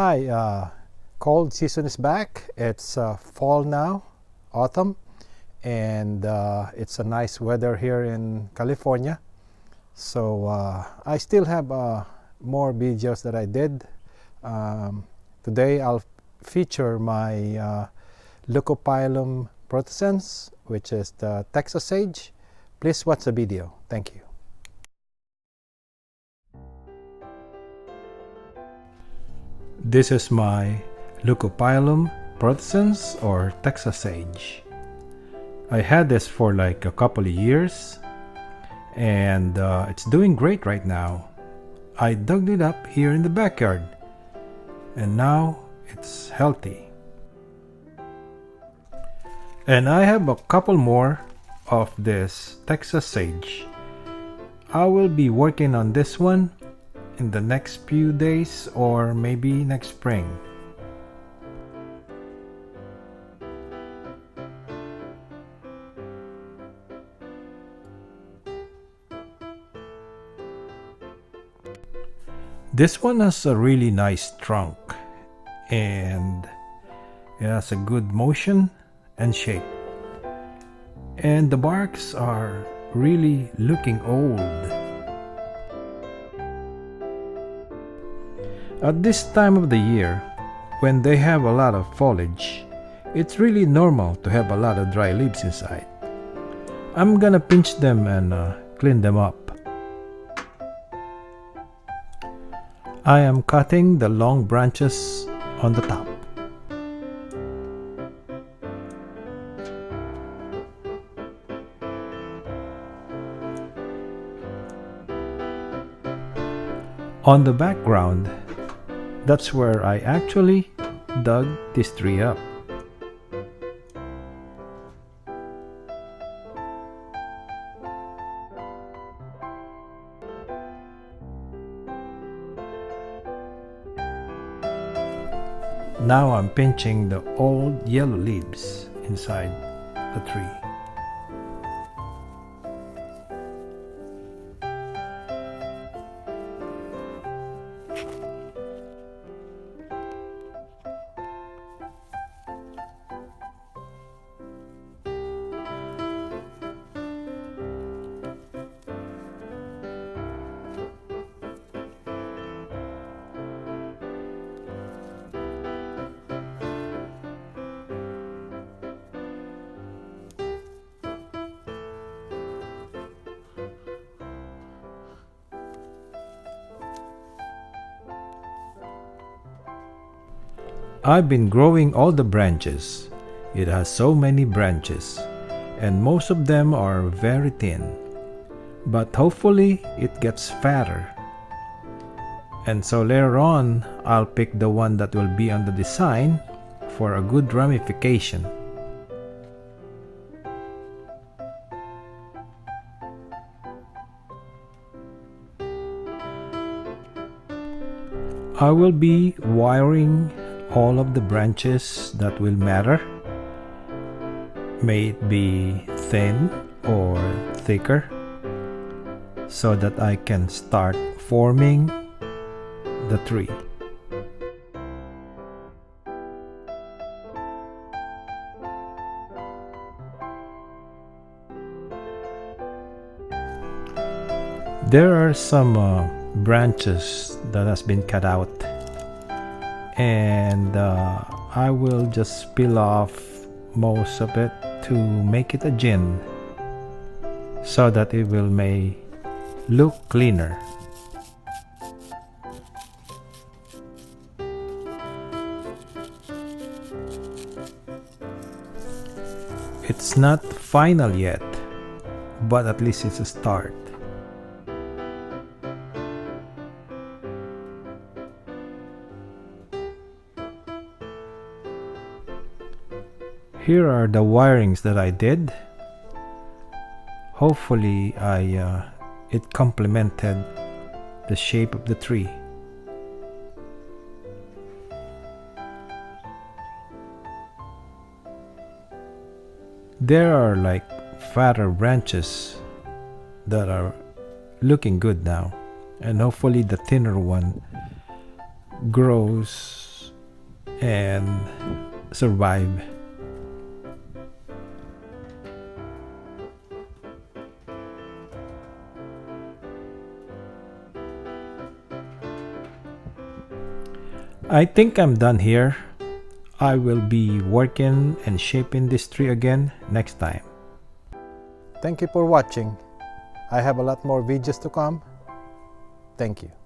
Hi, cold season is back. It's fall now, autumn, and it's a nice weather here in California. So I still have more videos that I did. Today I'll feature my Leucophylum Frutescens, which is the Texas sage. Please watch the video. Thank you. This is my Leucophylum Frutescens or Texas sage. I had this for like a couple of years and it's doing great right now. I dug it up here in the backyard and now it's healthy. And I have a couple more of this Texas sage. I will be working on this one in the next few days or maybe next spring. This one has a really nice trunk and it has a good motion and shape. And the barks are really looking old. At this time of the year, when they have a lot of foliage, it's really normal to have a lot of dry leaves inside. I'm gonna pinch them and clean them up. I am cutting the long branches on the top. On the background, that's where I actually dug this tree up. Now I'm pinching the old yellow leaves inside the tree. I've been growing all the branches. It has so many branches, and most of them are very thin. But hopefully it gets fatter. And so later on, I'll pick the one that will be on the design for a good ramification. I will be wiring all of the branches that will matter. May it be thin or thicker, so that I can start forming the tree. There are some branches that has been cut out, and I will just peel off most of it to make it a gin, so that it will may look cleaner. It's not final yet, but at least it's a start. Here are the wirings that I did. Hopefully it complemented the shape of the tree. There are like fatter branches that are looking good now, and hopefully the thinner one grows and survive. I think I'm done here. I will be working and shaping this tree again next time. Thank you for watching. I have a lot more videos to come. Thank you.